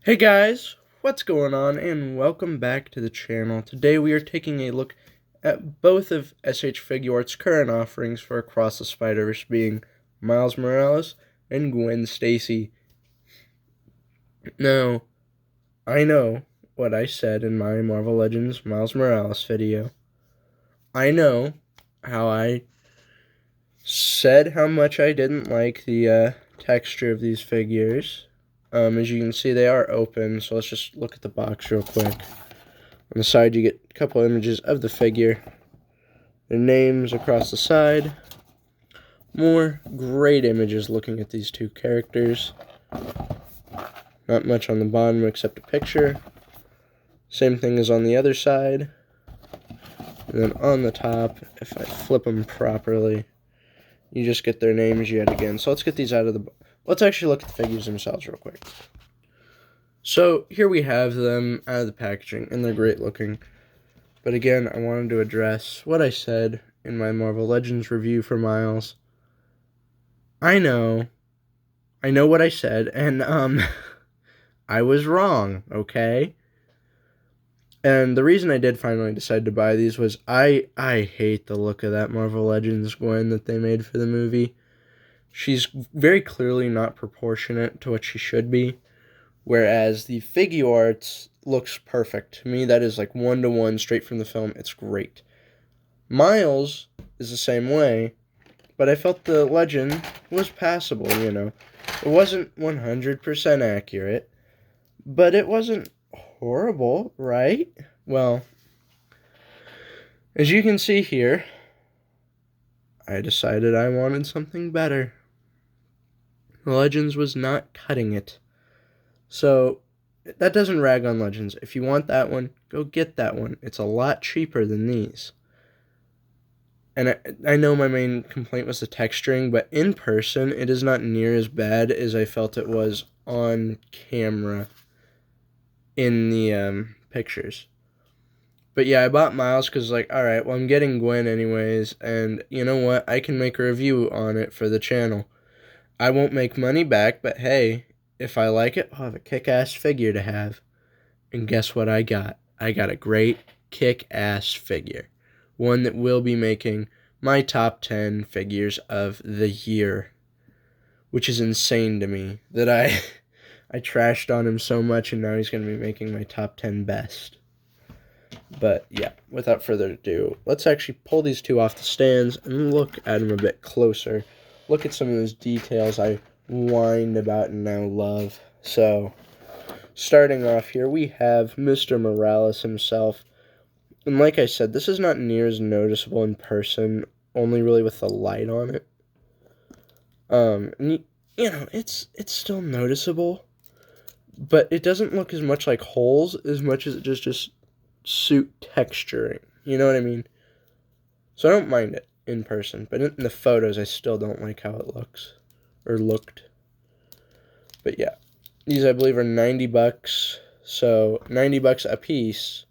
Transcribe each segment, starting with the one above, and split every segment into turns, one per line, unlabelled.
Hey guys, what's going on, and welcome back to the channel. Today we are taking a look at both of S.H.Figuarts' current offerings for Across the Spider-Verse, being Miles Morales and Gwen Stacy. Now, I know what I said in my Marvel Legends Miles Morales video. I know how I said how much I didn't like the texture of these figures. As you can see, they are open, so let's just look at the box real quick. On the side, you get a couple images of the figure. Their names across the side. More great images looking at these two characters. Not much on the bottom except a picture. Same thing as on the other side. And then on the top, if I flip them properly, you just get their names yet again. So let's get these out of the... Let's actually look at the figures themselves real quick. So here we have them out of the packaging, and they're great looking. But again, I wanted to address what I said in my Marvel Legends review for Miles. I know what I said, and I was wrong, okay? And the reason I did finally decide to buy these was I hate the look of that Marvel Legends Gwen that they made for the movie. She's very clearly not proportionate to what she should be, whereas the Figuarts looks perfect. To me, that is like one-to-one straight from the film. It's great. Miles is the same way, but I felt the legend was passable, you know. It wasn't 100% accurate, but it wasn't horrible, right? Well, as you can see here, I decided I wanted something better. Legends was not cutting it. So, that doesn't rag on Legends. If you want that one, go get that one. It's a lot cheaper than these. And I know my main complaint was the texturing, but in person, it is not near as bad as I felt it was on camera in the pictures. But yeah, I bought Miles because, like, alright, well, I'm getting Gwen anyways, and you know what? I can make a review on it for the channel. I won't make money back, but hey, if I like it, I'll have a kick-ass figure to have. And guess what I got? I got a great kick-ass figure. One that will be making my top 10 figures of the year. Which is insane to me that I trashed on him so much, and now he's going to be making my top 10 best. But yeah, without further ado, let's actually pull these two off the stands and look at them a bit closer. Look at some of those details I whined about and now love. So, starting off here, we have Mr. Morales himself. And like I said, this is not near as noticeable in person, only really with the light on it. And you know, it's still noticeable, but it doesn't look as much like holes as much as it just suit texturing. You know what I mean? So I don't mind it in person, but in the photos, I still don't like how it looks, or looked. But yeah, these I believe are $90, so $90 a piece.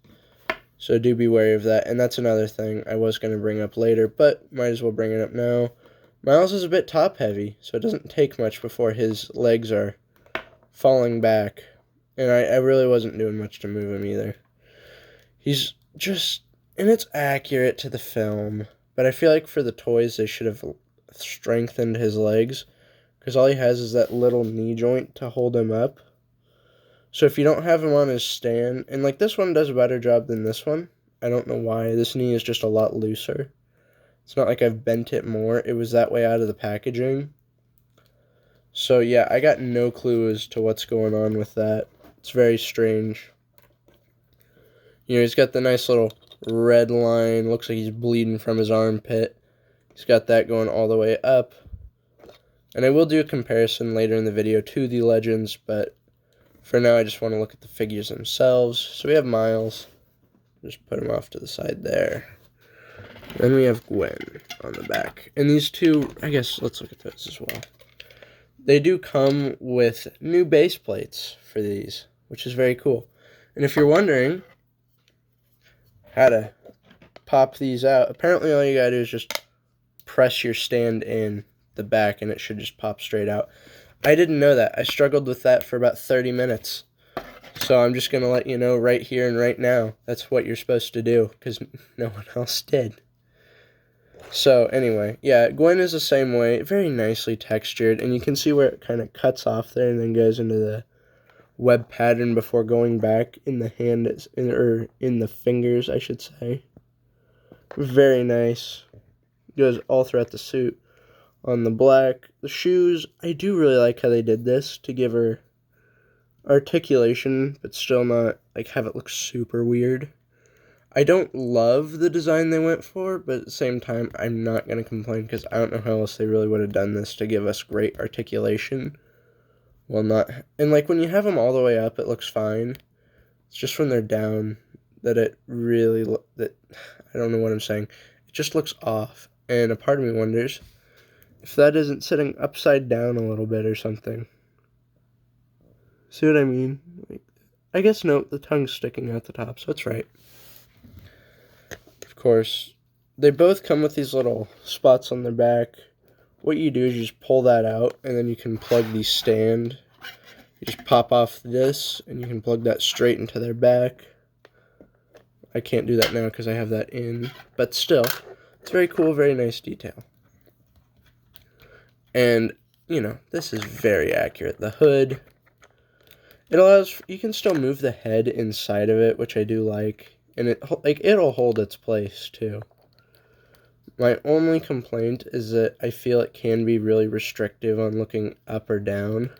So do be wary of that, and that's another thing I was going to bring up later, but might as well bring it up now. Miles is a bit top heavy, so it doesn't take much before his legs are falling back, and I really wasn't doing much to move him either. He's just, and it's accurate to the film, but I feel like for the toys they should have strengthened his legs, because all he has is that little knee joint to hold him up. So if you don't have him on his stand, and like this one does a better job than this one, I don't know why, this knee is just a lot looser. It's not like I've bent it more, it was that way out of the packaging. So yeah, I got no clue as to what's going on with that. It's very strange. You know, he's got the nice little red line, looks like he's bleeding from his armpit. He's got that going all the way up. And I will do a comparison later in the video to the Legends, but for now I just want to look at the figures themselves. So we have Miles. Just put him off to the side there. Then we have Gwen on the back. And these two, I guess, let's look at those as well. They do come with new base plates for these, which is very cool. And if you're wondering how to pop these out, apparently all you gotta do is just press your stand in the back and it should just pop straight out. I didn't know that. I struggled with that for about 30 minutes. So I'm just going to let you know right here and right now, that's what you're supposed to do, because no one else did. So anyway, yeah, Gwen is the same way, very nicely textured, and you can see where it kind of cuts off there and then goes into the web pattern before going back in the hand, or in the fingers, I should say. Very nice. Goes all throughout the suit. On the black, the shoes, I do really like how they did this to give her articulation, but still not, like, have it look super weird. I don't love the design they went for, but at the same time, I'm not going to complain because I don't know how else they really would have done this to give us great articulation. Well, not, and like when you have them all the way up, it looks fine. It's just when they're down that it really, that I don't know what I'm saying. It just looks off, and a part of me wonders if that isn't sitting upside down a little bit or something. See what I mean? I guess no, the tongue's sticking out the top, so it's right. Of course, they both come with these little spots on their back. What you do is you just pull that out, and then you can plug the stand. You just pop off this, and you can plug that straight into their back. I can't do that now because I have that in, but still, it's very cool, very nice detail. And, you know, this is very accurate. The hood, it allows, you can still move the head inside of it, which I do like. And it'll hold its place too. My only complaint is that I feel it can be really restrictive on looking up or down,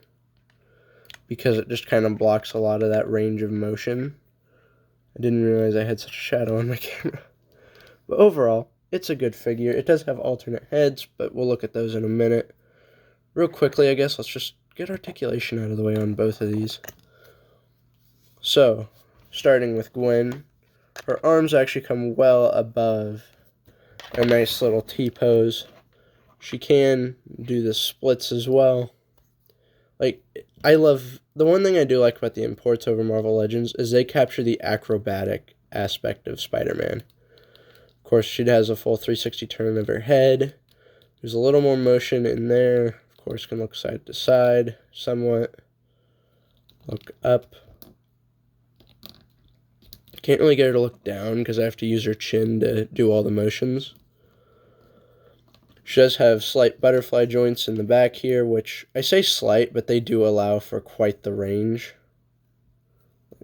because it just kind of blocks a lot of that range of motion. I didn't realize I had such a shadow on my camera. But overall, it's a good figure. It does have alternate heads, but we'll look at those in a minute. Real quickly, I guess, let's just get articulation out of the way on both of these. So, starting with Gwen, her arms actually come well above a nice little T-pose. She can do the splits as well. Like, I love, the one thing I do like about the imports over Marvel Legends is they capture the acrobatic aspect of Spider-Man. Of course, she has a full 360 turn of her head. There's a little more motion in there. Of course, can look side to side somewhat. Look up. Can't really get her to look down because I have to use her chin to do all the motions. She does have slight butterfly joints in the back here, which I say slight, but they do allow for quite the range.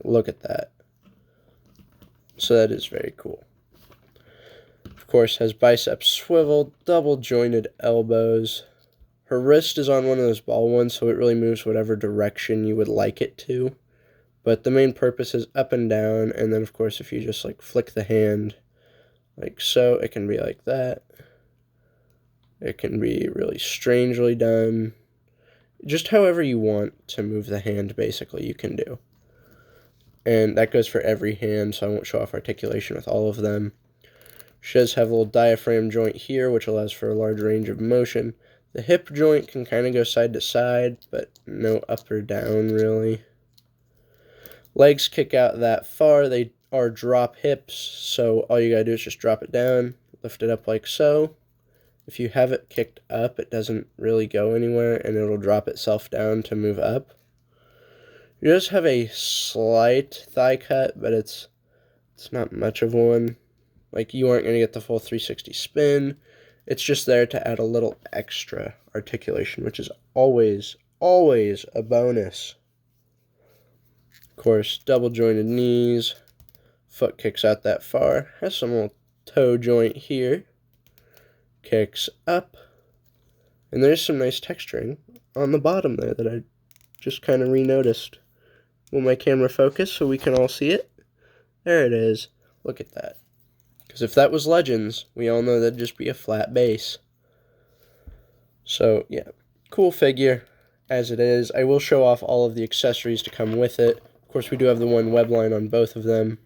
Look at that. So that is very cool. Of course, has biceps swiveled, double jointed elbows. Her wrist is on one of those ball ones, so it really moves whatever direction you would like it to. But the main purpose is up and down, and then of course if you just like flick the hand like so, it can be like that. It can be really strangely done. Just however you want to move the hand, basically, you can do. And that goes for every hand, so I won't show off articulation with all of them. She does have a little diaphragm joint here, which allows for a large range of motion. The hip joint can kind of go side to side, but no up or down, really. Legs kick out that far. They are drop hips, so all you gotta do is just drop it down, lift it up like so. If you have it kicked up, it doesn't really go anywhere, and it'll drop itself down to move up. You just have a slight thigh cut, but it's not much of one. Like, you aren't going to get the full 360 spin. It's just there to add a little extra articulation, which is always, always a bonus. Of course, double jointed knees. Foot kicks out that far. Has some little toe joint here. Kicks up. And there's some nice texturing on the bottom there that I just kind of re-noticed. Will my camera focus so we can all see it? There it is. Look at that. Because if that was Legends, we all know that'd just be a flat base. So, yeah. Cool figure, as it is. I will show off all of the accessories to come with it. Of course, we do have the one web line on both of them.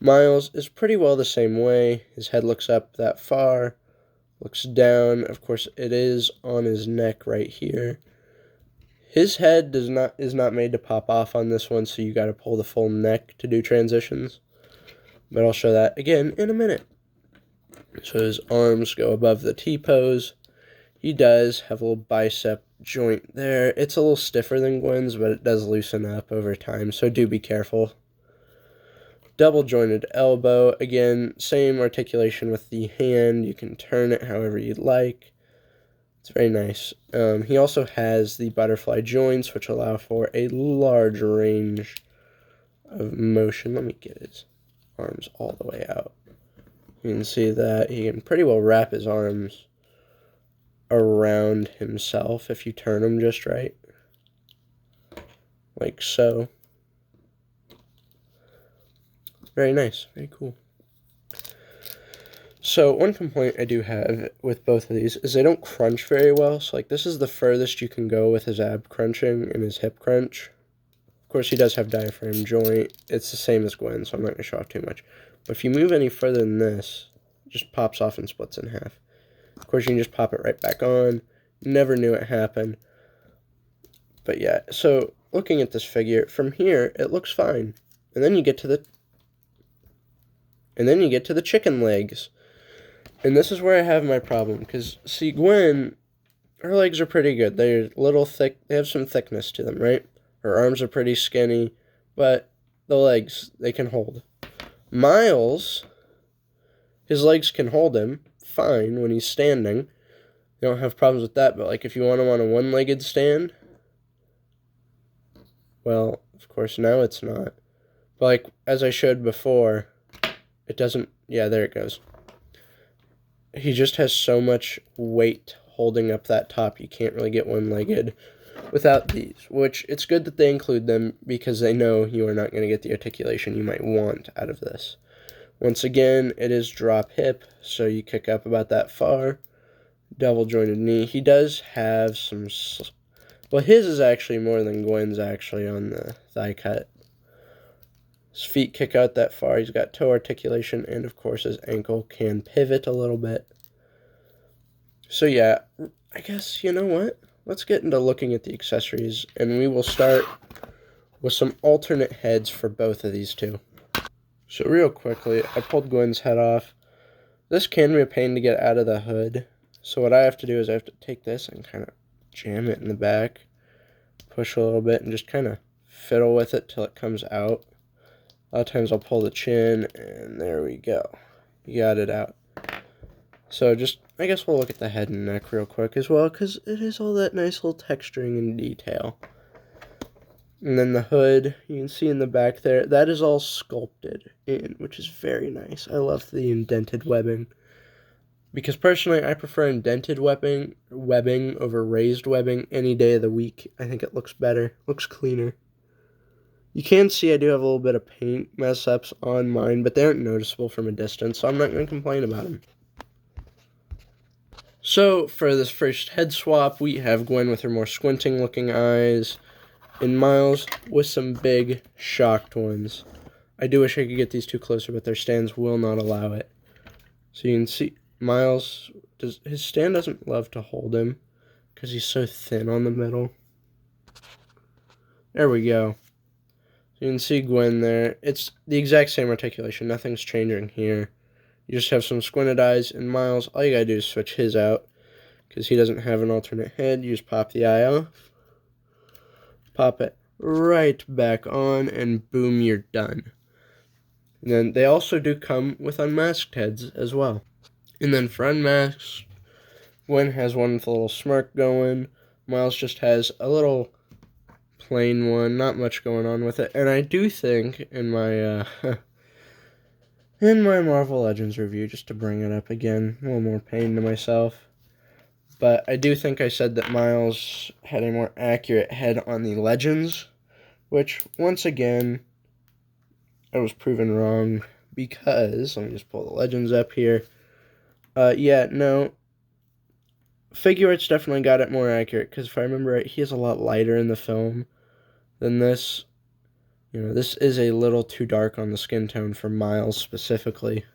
Miles is pretty well the same way. His head looks up that far. Looks down. Of course, it is on his neck right here. His head is not made to pop off on this one, so you got to pull the full neck to do transitions. But I'll show that again in a minute. So his arms go above the T-pose. He does have a little bicep joint there. It's a little stiffer than Gwen's, but it does loosen up over time, so do be careful. Double jointed elbow. Again, same articulation with the hand. You can turn it however you'd like. It's very nice. He also has the butterfly joints, which allow for a large range of motion. Let me get his arms all the way out. You can see that he can pretty well wrap his arms around himself if you turn them just right. Like so. Very nice. Very cool. So one complaint I do have with both of these is they don't crunch very well. So like this is the furthest you can go with his ab crunching and his hip crunch. Of course he does have diaphragm joint. It's the same as Gwen, so I'm not going to show off too much. But if you move any further than this, it just pops off and splits in half. Of course you can just pop it right back on. Never knew it happened. But yeah, so looking at this figure, from here it looks fine. And then you get to the chicken legs. And this is where I have my problem, because, see, Gwen, her legs are pretty good. They're a little thick. They have some thickness to them, right? Her arms are pretty skinny, but the legs, they can hold. Miles, his legs can hold him fine when he's standing. You don't have problems with that, but, like, if you want him on a one-legged stand, well, of course, now it's not. But, like, as I showed before, it doesn't, yeah, there it goes. He just has so much weight holding up that top, you can't really get one-legged without these, which it's good that they include them because they know you are not going to get the articulation you might want out of this. Once again, it is drop hip, so you kick up about that far. Double jointed knee. He does have some, well, his is actually more than Gwen's actually on the thigh cut. His feet kick out that far. He's got toe articulation, and of course his ankle can pivot a little bit. So yeah, I guess, you know what? Let's get into looking at the accessories, and we will start with some alternate heads for both of these two. So real quickly, I pulled Gwen's head off. This can be a pain to get out of the hood. So what I have to do is I have to take this and kind of jam it in the back, push a little bit, and just kind of fiddle with it till it comes out. A lot of times I'll pull the chin, and there we go. You got it out. So just, I guess we'll look at the head and neck real quick as well, because it is all that nice little texturing and detail. And then the hood, you can see in the back there, that is all sculpted in, which is very nice. I love the indented webbing. Because personally, I prefer indented webbing over raised webbing any day of the week. I think it looks better, looks cleaner. You can see I do have a little bit of paint mess-ups on mine, but they aren't noticeable from a distance, so I'm not going to complain about them. So, for this first head swap, we have Gwen with her more squinting-looking eyes, and Miles with some big, shocked ones. I do wish I could get these two closer, but their stands will not allow it. So you can see, Miles, his stand doesn't love to hold him, because he's so thin on the middle. There we go. You can see Gwen there. It's the exact same articulation. Nothing's changing here. You just have some squinted eyes. And Miles, all you gotta do is switch his out, because he doesn't have an alternate head. You just pop the eye off. Pop it right back on, and boom, you're done. And then they also do come with unmasked heads as well. And then for unmasked, Gwen has one with a little smirk going. Miles just has a little plain one, not much going on with it. And I do think in my in my Marvel Legends review, just to bring it up again, a little more pain to myself, but I do think I said that Miles had a more accurate head on the Legends, which once again I was proven wrong, because let me just pull the Legends up here. Yeah, no, Figuarts definitely got it more accurate, because if I remember right, he is a lot lighter in the film than this. You know, this is a little too dark on the skin tone for Miles specifically.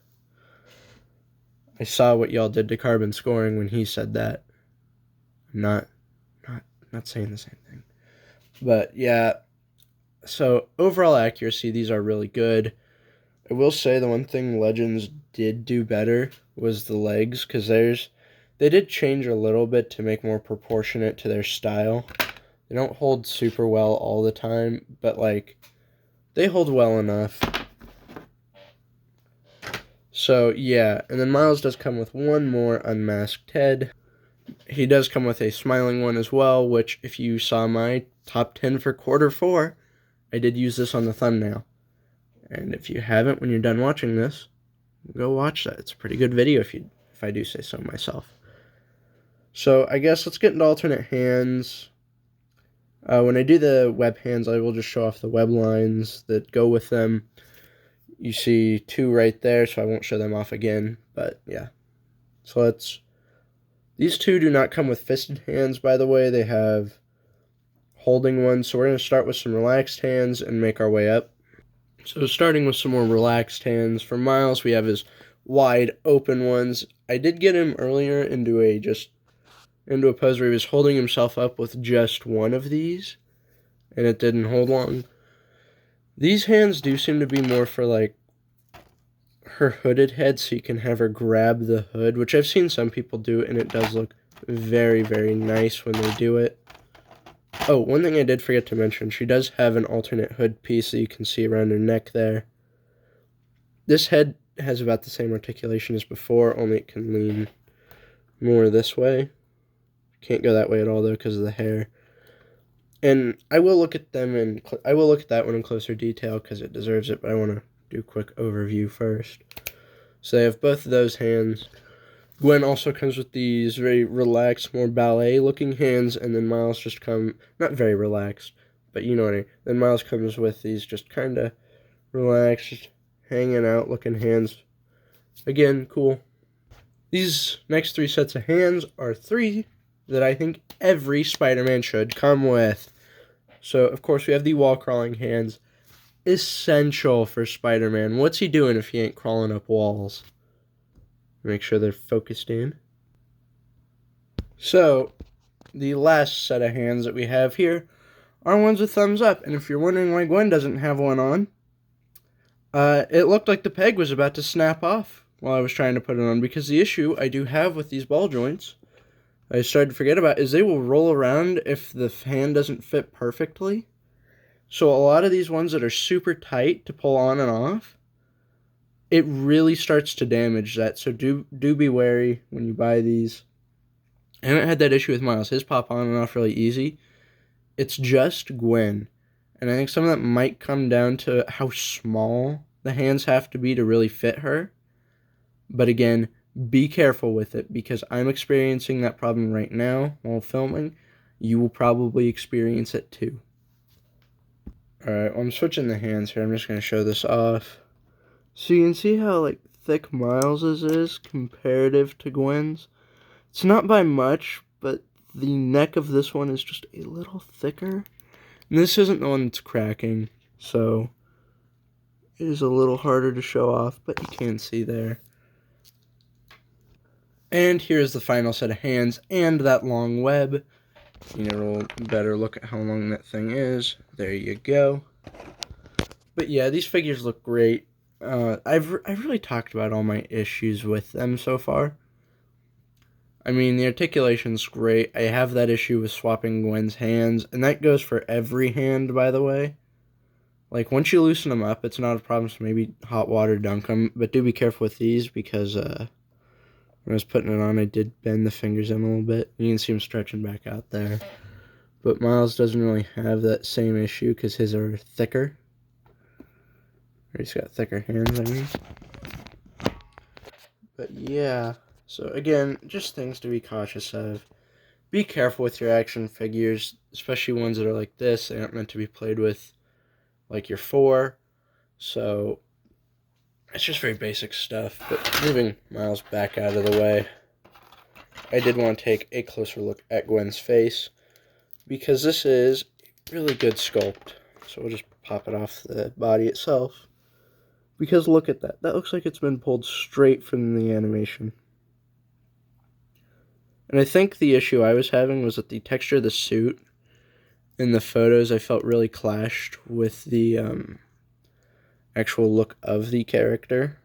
I saw what y'all did to Carbon Scoring when he said that. I'm not saying the same thing. But yeah, so overall accuracy, these are really good. I will say the one thing Legends did do better was the legs, because They did change a little bit to make more proportionate to their style. They don't hold super well all the time, but like they hold well enough. So yeah, and then Miles does come with one more unmasked head. He does come with a smiling one as well, which if you saw my top 10 for Q4, I did use this on the thumbnail. And if you haven't, when you're done watching this, go watch that. It's a pretty good video if I do say so myself. So I guess let's get into alternate hands. When I do the web hands, I will just show off the web lines that go with them. You see 2 right there, so I won't show them off again, but yeah. So these 2 do not come with fisted hands, by the way. They have holding ones, so we're going to start with some relaxed hands and make our way up. So starting with some more relaxed hands, for Miles, we have his wide open ones. I did get him earlier into a pose where he was holding himself up with just one of these, and it didn't hold long. These hands do seem to be more for like her hooded head, so you can have her grab the hood, which I've seen some people do, and it does look very, very nice when they do it. Oh, one thing I did forget to mention, she does have an alternate hood piece that you can see around her neck there. This head has about the same articulation as before, only it can lean more this way. Can't go that way at all though because of the hair. And I will look at that one in closer detail because it deserves it, but I want to do a quick overview first. So they have both of those hands. Gwen also comes with these very relaxed, more ballet-looking hands, and then Miles just not very relaxed, but you know what I mean. Then Miles comes with these just kind of relaxed, hanging out looking hands. Again, cool. These next 3 sets of hands are 3 that I think every Spider-Man should come with. So, of course, we have the wall-crawling hands. Essential for Spider-Man. What's he doing if he ain't crawling up walls? Make sure they're focused in. So, the last set of hands that we have here are ones with thumbs up. And if you're wondering why Gwen doesn't have one on, it looked like the peg was about to snap off while I was trying to put it on, because the issue I do have with these ball joints, I started to forget about, is they will roll around if the hand doesn't fit perfectly. So a lot of these ones that are super tight to pull on and off, it really starts to damage that. So do be wary when you buy these. I haven't had that issue with Miles. His pop on and off really easy. It's just Gwen. And I think some of that might come down to how small the hands have to be to really fit her. But again, be careful with it, because I'm experiencing that problem right now while filming. You will probably experience it too. Alright, well, I'm switching the hands here. I'm just going to show this off. So you can see how like thick Miles's is comparative to Gwen's. It's not by much, but the neck of this one is just a little thicker. And this isn't the one that's cracking, so it is a little harder to show off, but you can see there. And here's the final set of hands and that long web. You need a little better look at how long that thing is. There you go. But yeah, these figures look great. I've really talked about all my issues with them so far. I mean, the articulation's great. I have that issue with swapping Gwen's hands, and that goes for every hand, by the way. Like, once you loosen them up, it's not a problem, so maybe hot water dunk them. But do be careful with these, because when I was putting it on, I did bend the fingers in a little bit. You can see them stretching back out there. But Miles doesn't really have that same issue, because his are thicker. Or he's got thicker hands, I mean. But yeah, so again, just things to be cautious of. Be careful with your action figures, especially ones that are like this. They aren't meant to be played with like your 4. So it's just very basic stuff. But moving Miles back out of the way, I did want to take a closer look at Gwen's face, because this is a really good sculpt. So we'll just pop it off the body itself. Because look at that. That looks like it's been pulled straight from the animation. And I think the issue I was having was that the texture of the suit in the photos I felt really clashed with the actual look of the character.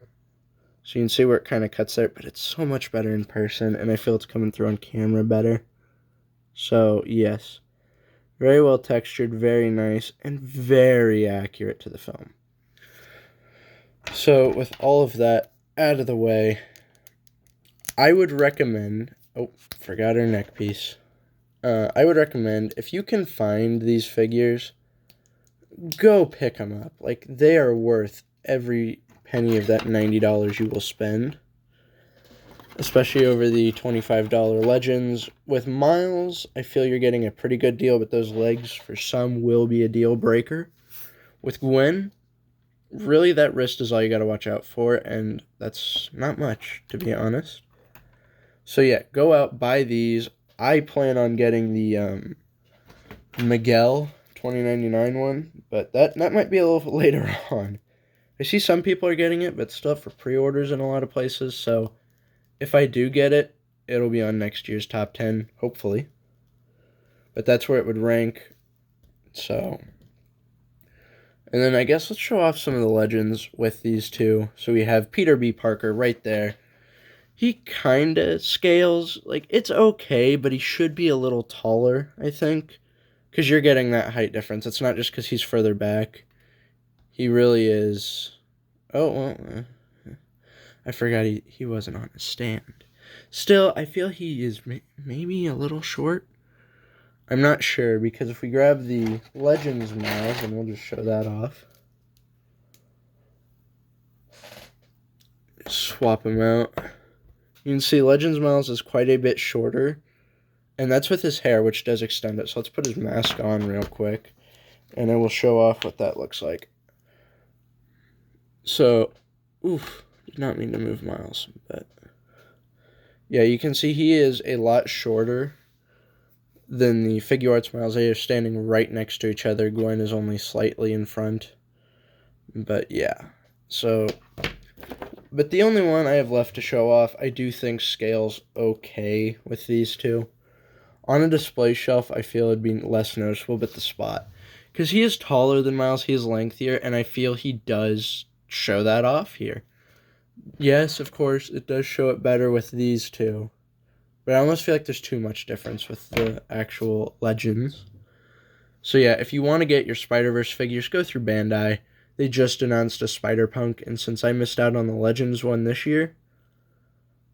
So you can see where it kind of cuts there, but it's so much better in person, and I feel it's coming through on camera better. So, yes. Very well textured, very nice, and very accurate to the film. So, with all of that out of the way, I would recommend... Oh, forgot our neck piece. I would recommend, if you can find these figures, go pick them up. Like, they are worth every penny of that $90 you will spend. Especially over the $25 Legends. With Miles, I feel you're getting a pretty good deal, but those legs, for some, will be a deal breaker. With Gwen, really that wrist is all you got to watch out for, and that's not much, to be honest. So yeah, go out, buy these. I plan on getting the Miguel 2099 one, but that might be a little later on. I see some people are getting it, but still for pre-orders in a lot of places, so if I do get it, it'll be on next year's top 10, hopefully. But that's where it would rank, so... And then I guess let's show off some of the legends with these two. So we have Peter B. Parker right there. He kind of scales. Like, it's okay, but he should be a little taller, I think. Because you're getting that height difference. It's not just because he's further back. He really is... Oh, well... I forgot he wasn't on a stand. Still, I feel he is maybe a little short. I'm not sure, because if we grab the Legends Miles, and we'll just show that off. Swap them out. You can see Legends Miles is quite a bit shorter. And that's with his hair, which does extend it. So let's put his mask on real quick. And I will show off what that looks like. So, oof. Did not mean to move Miles, but... Yeah, you can see he is a lot shorter than the Figuarts Miles. They are standing right next to each other. Gwen is only slightly in front. But yeah, so... But the only one I have left to show off, I do think scales okay with these two. On a display shelf, I feel it'd be less noticeable, but the spot. Because he is taller than Miles, he is lengthier, and I feel he does show that off here. Yes, of course, it does show it better with these two. But I almost feel like there's too much difference with the actual Legends. So yeah, if you want to get your Spider-Verse figures, go through Bandai. They just announced a Spider-Punk, and since I missed out on the Legends one this year,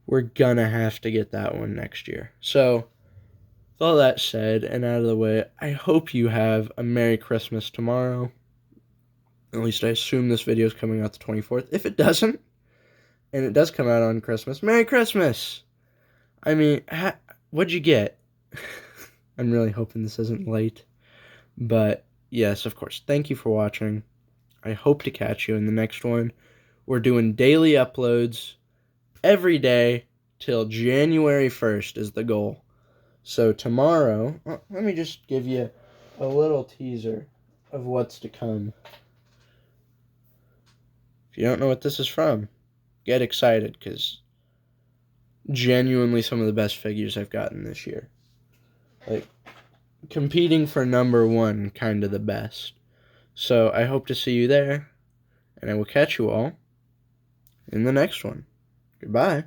we're gonna have to get that one next year. So, with all that said and out of the way, I hope you have a Merry Christmas tomorrow. At least I assume this video is coming out the 24th. If it doesn't, and it does come out on Christmas, Merry Christmas! I mean, what'd you get? I'm really hoping this isn't late. But, yes, of course, thank you for watching. I hope to catch you in the next one. We're doing daily uploads every day till January 1st is the goal. So tomorrow, let me just give you a little teaser of what's to come. If you don't know what this is from, get excited, because genuinely some of the best figures I've gotten this year. Like, competing for number one, kind of the best. So I hope to see you there, and I will catch you all in the next one. Goodbye.